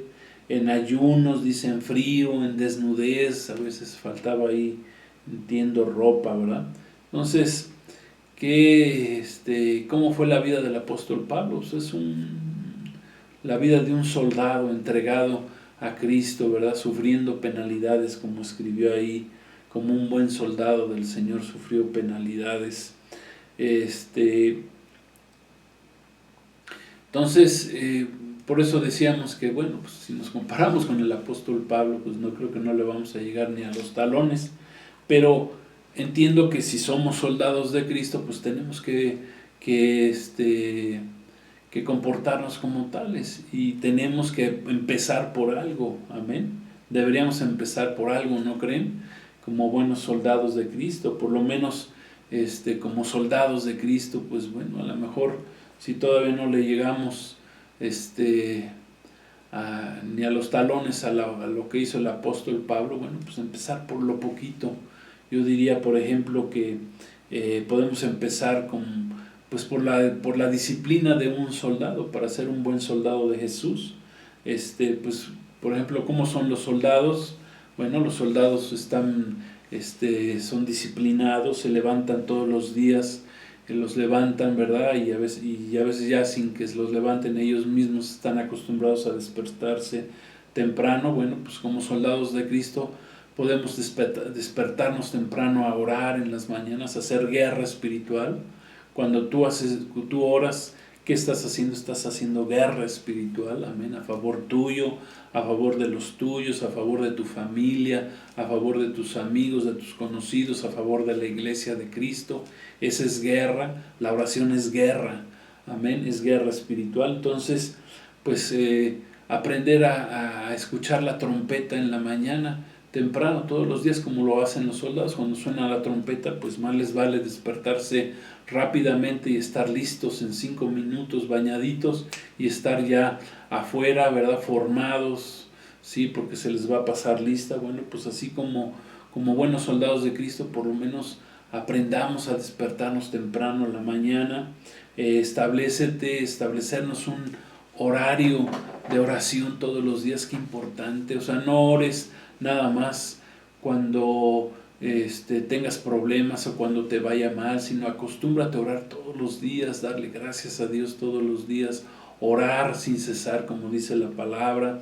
Speaker 1: en ayunos, dice, en frío, en desnudez, a veces faltaba ahí, entiendo, ropa, ¿verdad? Entonces, ¿cómo fue la vida del apóstol Pablo? Pues es la vida de un soldado entregado a Cristo, ¿verdad? Sufriendo penalidades, como escribió ahí, como un buen soldado del Señor sufrió penalidades. Entonces, por eso decíamos que, bueno, pues si nos comparamos con el apóstol Pablo, pues no creo que no le vamos a llegar ni a los talones, pero entiendo que si somos soldados de Cristo, pues tenemos que comportarnos como tales, y tenemos que empezar por algo, amén. deberíamos empezar por algo, ¿no creen? Como buenos soldados de Cristo, por lo menos como soldados de Cristo, pues bueno, a lo mejor si todavía no le llegamos ni a los talones a lo que hizo el apóstol Pablo, bueno, pues empezar por lo poquito. Yo diría, por ejemplo, que podemos empezar pues por la disciplina de un soldado, para ser un buen soldado de Jesús. Pues, por ejemplo, ¿cómo son los soldados? Bueno, los soldados son disciplinados, se levantan todos los días, los levantan, ¿verdad? Y a veces ya sin que los levanten ellos mismos están acostumbrados a despertarse temprano. Bueno, pues como soldados de Cristo podemos despertarnos temprano a orar en las mañanas, a hacer guerra espiritual. Cuando tú oras, ¿qué estás haciendo? Estás haciendo guerra espiritual, amén, a favor tuyo, a favor de los tuyos, a favor de tu familia, a favor de tus amigos, de tus conocidos, a favor de la iglesia de Cristo. Esa es guerra, la oración es guerra, amén, es guerra espiritual. Entonces, pues aprender a escuchar la trompeta en la mañana, temprano, todos los días, como lo hacen los soldados. Cuando suena la trompeta, pues más les vale despertarse rápidamente y estar listos en 5 minutos, bañaditos, y estar ya afuera, ¿verdad? Formados, ¿sí? Porque se les va a pasar lista. Bueno, pues así como buenos soldados de Cristo, por lo menos aprendamos a despertarnos temprano en la mañana. Establecernos un horario de oración todos los días, qué importante. O sea, no ores nada más cuando tengas problemas o cuando te vaya mal, sino acostúmbrate a orar todos los días, darle gracias a Dios todos los días, orar sin cesar, como dice la palabra.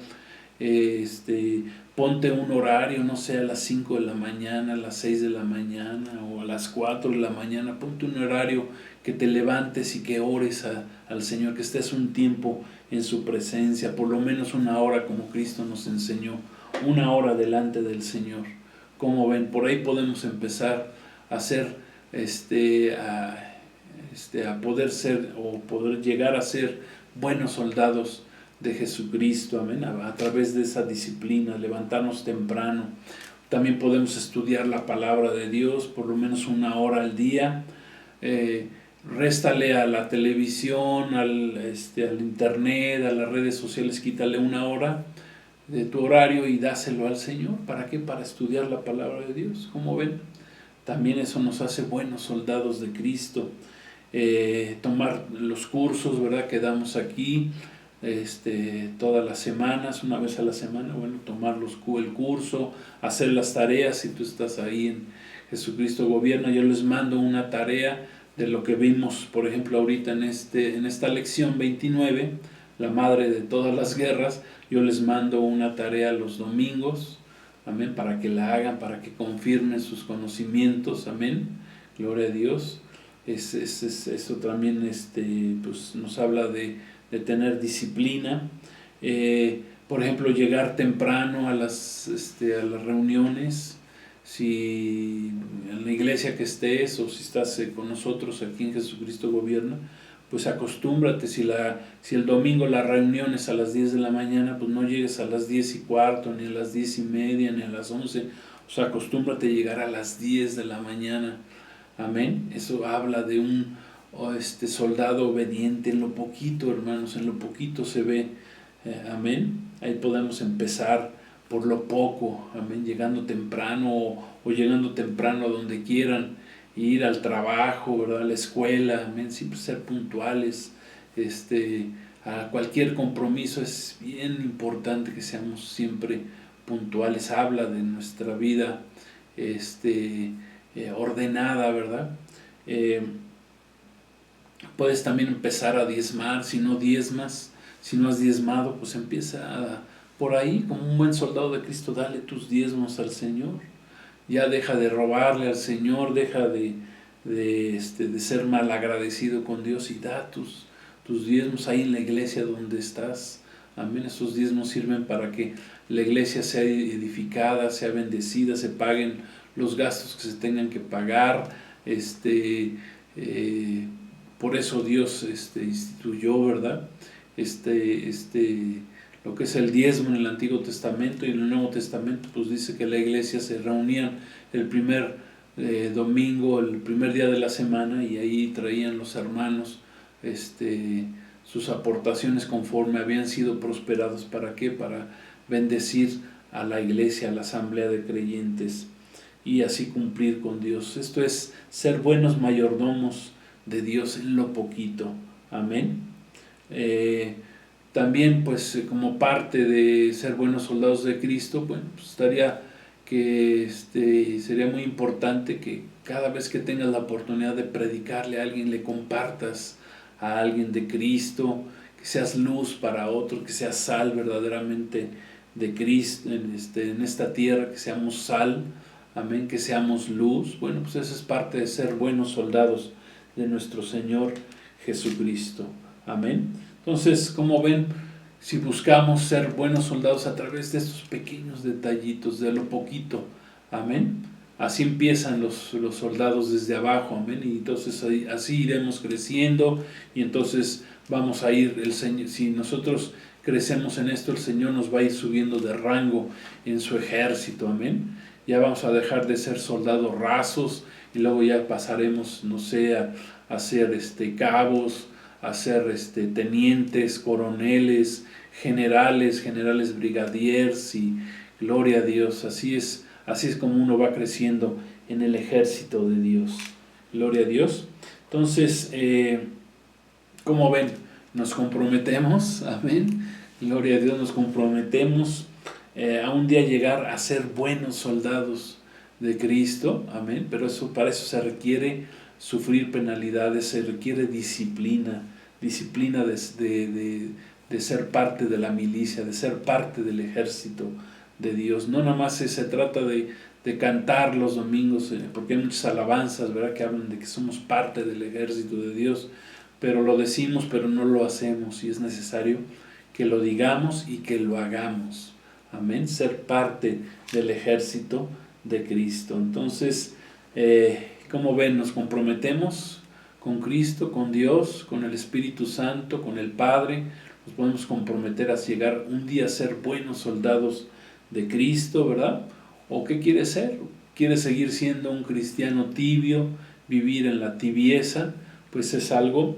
Speaker 1: Ponte un horario, no sé, a las 5 de la mañana, a las 6 de la mañana o a las 4 de la mañana. Ponte un horario que te levantes y que ores al Señor, que estés un tiempo en su presencia, por lo menos una hora, como Cristo nos enseñó, una hora delante del Señor. Como ven, por ahí podemos empezar a hacer, a poder ser o poder llegar a ser buenos soldados de Jesucristo, amén, a través de esa disciplina, levantarnos temprano. También podemos estudiar la palabra de Dios por lo menos una hora al día. Réstale a la televisión, al internet, a las redes sociales, quítale una hora de tu horario y dáselo al Señor. ¿Para qué? Para estudiar la palabra de Dios. Como ven, también eso nos hace buenos soldados de Cristo. Tomar los cursos, ¿verdad?, que damos aquí todas las semanas, una vez a la semana. Bueno, tomar el curso, hacer las tareas. Si tú estás ahí en Jesucristo Gobierna, yo les mando una tarea de lo que vimos, por ejemplo, ahorita en esta lección 29, la madre de todas las guerras. Yo les mando una tarea los domingos, amén, para que la hagan, para que confirmen sus conocimientos, amén, gloria a Dios. Eso también pues nos habla de tener disciplina. Por ejemplo, llegar temprano a las reuniones, si en la iglesia que estés o si estás con nosotros aquí en Jesucristo Gobierna, pues acostúmbrate. Si el domingo la reunión es a las 10 de la mañana, pues no llegues a las 10:15, ni a las 10:30, ni a las 11. O sea, acostúmbrate a llegar a las 10 de la mañana. Amén. Eso habla de un soldado obediente. En lo poquito, hermanos, en lo poquito se ve. Amén. Ahí podemos empezar por lo poco. Amén. Llegando temprano o llegando temprano a donde quieran. Ir al trabajo, ¿verdad?, a la escuela, amén, siempre ser puntuales. A cualquier compromiso es bien importante que seamos siempre puntuales. Habla de nuestra vida ordenada, ¿verdad? Puedes también empezar a diezmar. Si no diezmas, si no has diezmado, pues empieza por ahí, como un buen soldado de Cristo, dale tus diezmos al Señor. Ya deja de robarle al Señor, deja de ser mal agradecido con Dios y da tus diezmos ahí en la iglesia donde estás. Amén. Esos diezmos sirven para que la iglesia sea edificada, sea bendecida, se paguen los gastos que se tengan que pagar. Por eso Dios instituyó, ¿verdad?, lo que es el diezmo en el Antiguo Testamento, y en el Nuevo Testamento pues dice que la iglesia se reunían el primer domingo, el primer día de la semana, y ahí traían los hermanos sus aportaciones conforme habían sido prosperados. ¿Para qué? Para bendecir a la iglesia, a la asamblea de creyentes, y así cumplir con Dios. Esto es ser buenos mayordomos de Dios en lo poquito. Amén. También pues como parte de ser buenos soldados de Cristo, bueno, pues sería muy importante que cada vez que tengas la oportunidad de predicarle a alguien, le compartas a alguien de Cristo, que seas luz para otro, que seas sal verdaderamente de Cristo en esta tierra, que seamos sal, amén, que seamos luz. Bueno, pues eso es parte de ser buenos soldados de nuestro Señor Jesucristo. Amén. Entonces, como ven, si buscamos ser buenos soldados a través de estos pequeños detallitos, de lo poquito, amén, así empiezan los soldados desde abajo, amén, y entonces así iremos creciendo, y entonces vamos a ir, el Señor, si nosotros crecemos en esto, el Señor nos va a ir subiendo de rango en su ejército, amén. Ya vamos a dejar de ser soldados rasos, y luego ya pasaremos, no sé, a ser cabos, a ser tenientes, coroneles, generales brigadiers, y gloria a Dios. Así es como uno va creciendo en el ejército de Dios. Gloria a Dios. Entonces, como ven, nos comprometemos, amén. Gloria a Dios, nos comprometemos a un día llegar a ser buenos soldados de Cristo, amén. Pero para eso se requiere sufrir penalidades, se requiere disciplina de ser parte de la milicia, de ser parte del ejército de Dios. No nada más se trata de cantar los domingos, porque hay muchas alabanzas, ¿verdad?, que hablan de que somos parte del ejército de Dios, pero lo decimos, pero no lo hacemos, y es necesario que lo digamos y que lo hagamos. Amén, ser parte del ejército de Cristo. Entonces, como ven, nos comprometemos con Cristo, con Dios, con el Espíritu Santo, con el Padre. Nos podemos comprometer a llegar un día a ser buenos soldados de Cristo, ¿verdad? ¿O qué quiere ser? ¿Quiere seguir siendo un cristiano tibio, vivir en la tibieza? Pues es algo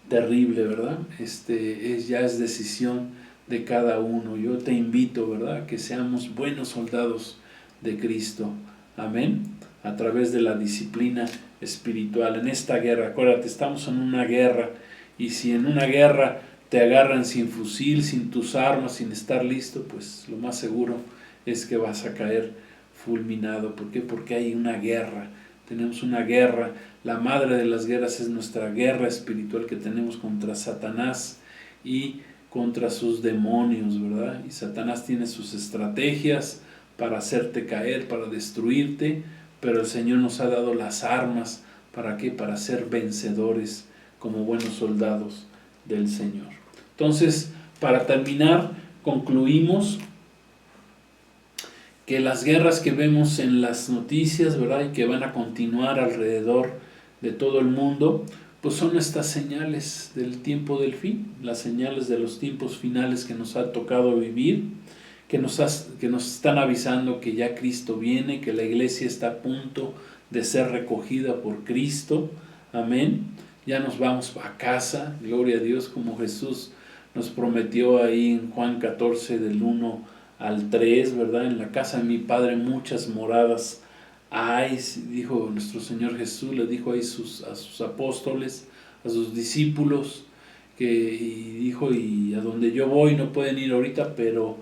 Speaker 1: terrible, ¿verdad? Ya es decisión de cada uno. Yo te invito, ¿verdad?, a que seamos buenos soldados de Cristo. Amén. A través de la disciplina espiritual. En esta guerra, acuérdate, estamos en una guerra, y si en una guerra te agarran sin fusil, sin tus armas, sin estar listo, pues lo más seguro es que vas a caer fulminado. ¿Por qué? Porque hay una guerra. Tenemos una guerra. La madre de las guerras es nuestra guerra espiritual que tenemos contra Satanás y contra sus demonios, ¿verdad? Y Satanás tiene sus estrategias para hacerte caer, para destruirte, pero el Señor nos ha dado las armas. ¿Para qué? Para ser vencedores como buenos soldados del Señor. Entonces, para terminar, concluimos que las guerras que vemos en las noticias, ¿verdad?, y que van a continuar alrededor de todo el mundo, pues son estas señales del tiempo del fin, las señales de los tiempos finales que nos ha tocado vivir, que nos están avisando que ya Cristo viene, que la iglesia está a punto de ser recogida por Cristo. Amén. Ya nos vamos a casa, gloria a Dios, como Jesús nos prometió ahí en Juan 14 del 1 al 3, ¿verdad? En la casa de mi Padre muchas moradas hay, dijo nuestro Señor Jesús, le dijo ahí a sus apóstoles, a sus discípulos, y dijo, y a donde yo voy no pueden ir ahorita, pero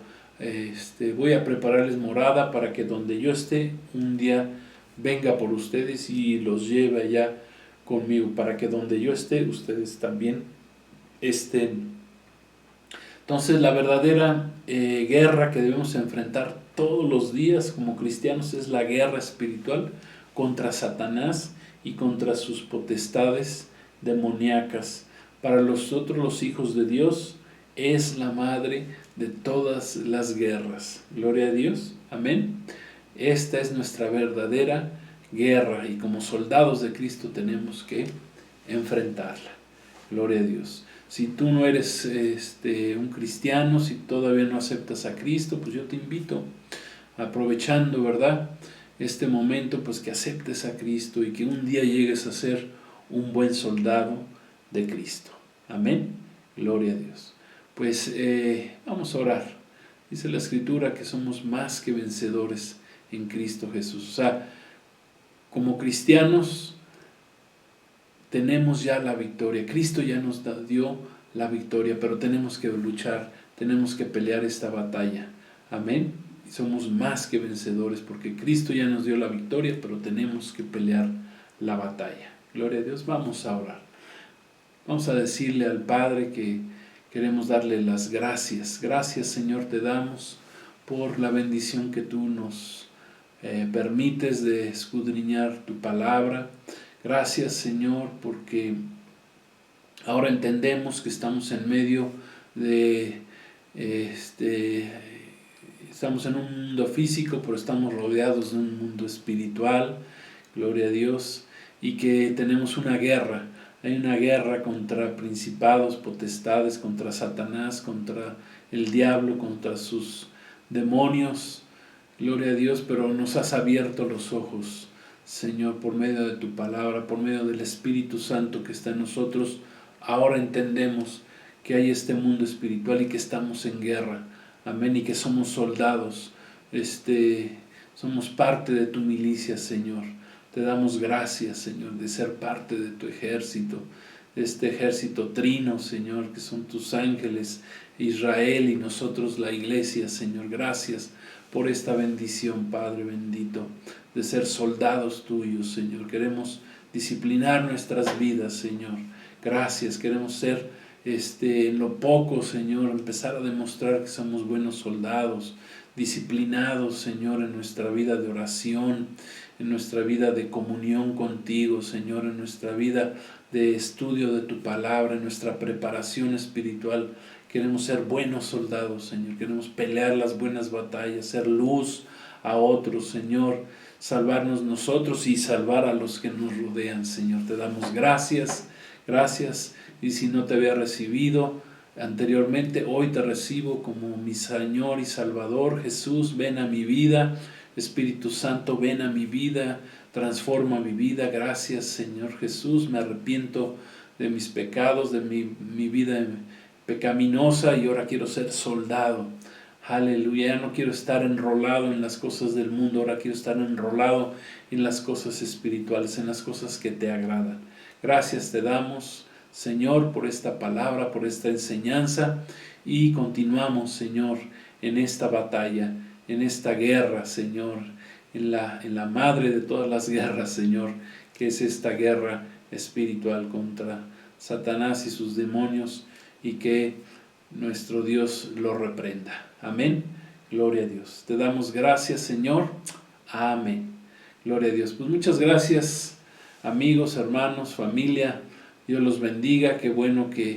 Speaker 1: voy a prepararles morada para que donde yo esté, un día venga por ustedes y los lleve allá conmigo, para que donde yo esté, ustedes también estén. Entonces, la verdadera guerra que debemos enfrentar todos los días como cristianos es la guerra espiritual contra Satanás y contra sus potestades demoníacas. Para nosotros, los hijos de Dios, es la madre de todas las guerras. Gloria a Dios. Amén. Esta es nuestra verdadera guerra, y como soldados de Cristo tenemos que enfrentarla. Gloria a Dios. Si tú no eres un cristiano, si todavía no aceptas a Cristo, pues yo te invito, aprovechando, ¿verdad?, este momento, pues que aceptes a Cristo y que un día llegues a ser un buen soldado de Cristo. Amén. Gloria a Dios. Pues vamos a orar. Dice la Escritura que somos más que vencedores en Cristo Jesús. O sea, como cristianos tenemos ya la victoria. Cristo ya nos dio la victoria, pero tenemos que luchar, tenemos que pelear esta batalla. Amén. Y somos más que vencedores porque Cristo ya nos dio la victoria, pero tenemos que pelear la batalla. Gloria a Dios. Vamos a orar. Vamos a decirle al Padre que queremos darle las gracias. Gracias, Señor, te damos por la bendición que tú nos permites de escudriñar tu palabra. Gracias, Señor, porque ahora entendemos que estamos en medio de estamos en un mundo físico, pero estamos rodeados de un mundo espiritual, gloria a Dios, y que tenemos una guerra. Hay una guerra contra principados, potestades, contra Satanás, contra el diablo, contra sus demonios, gloria a Dios, pero nos has abierto los ojos, Señor, por medio de tu palabra, por medio del Espíritu Santo que está en nosotros. Ahora entendemos que hay este mundo espiritual y que estamos en guerra. Amén, y que somos soldados, somos parte de tu milicia, Señor. Te damos gracias, Señor, de ser parte de tu ejército, de este ejército trino, Señor, que son tus ángeles, Israel y nosotros la iglesia, Señor. Gracias por esta bendición, Padre bendito, de ser soldados tuyos, Señor. Queremos disciplinar nuestras vidas, Señor. Gracias, queremos ser en lo poco, Señor, empezar a demostrar que somos buenos soldados, disciplinados, Señor, en nuestra vida de oración, en nuestra vida de comunión contigo, Señor, en nuestra vida de estudio de tu palabra, en nuestra preparación espiritual. Queremos ser buenos soldados, Señor, queremos pelear las buenas batallas, ser luz a otros, Señor, salvarnos nosotros y salvar a los que nos rodean, Señor. Te damos gracias, gracias. Y si no te había recibido anteriormente, hoy te recibo como mi Señor y Salvador. Jesús, ven a mi vida. Espíritu Santo, ven a mi vida, transforma mi vida. Gracias, Señor Jesús. Me arrepiento de mis pecados, de mi vida pecaminosa, y ahora quiero ser soldado. Aleluya, ya no quiero estar enrolado en las cosas del mundo, ahora quiero estar enrolado en las cosas espirituales, en las cosas que te agradan. Gracias te damos, Señor, por esta palabra, por esta enseñanza, y continuamos, Señor, en esta batalla, en esta guerra, Señor, en la madre de todas las guerras, Señor, que es esta guerra espiritual contra Satanás y sus demonios, y que nuestro Dios lo reprenda. Amén. Gloria a Dios. Te damos gracias, Señor. Amén. Gloria a Dios. Pues muchas gracias, amigos, hermanos, familia. Dios los bendiga. Qué bueno que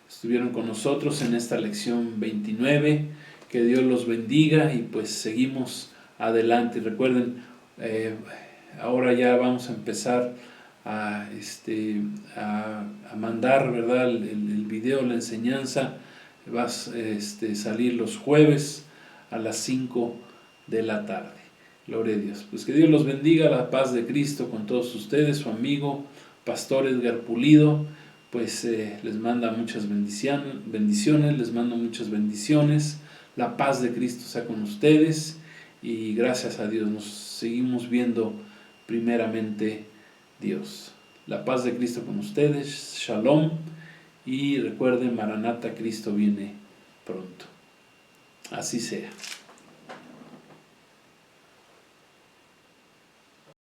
Speaker 1: estuvieron con nosotros en esta lección 29. Que Dios los bendiga y pues seguimos adelante. Recuerden, ahora ya vamos a empezar a mandar, ¿verdad?, el video, la enseñanza. Va a salir los jueves a las 5 de la tarde. Gloria a Dios. Pues que Dios los bendiga, la paz de Cristo con todos ustedes. Su amigo, Pastor Edgar Pulido, pues les manda muchas bendiciones, les mando muchas bendiciones. La paz de Cristo sea con ustedes y gracias a Dios nos seguimos viendo primeramente Dios. La paz de Cristo con ustedes. Shalom. Y recuerden, Maranata, Cristo viene pronto. Así sea.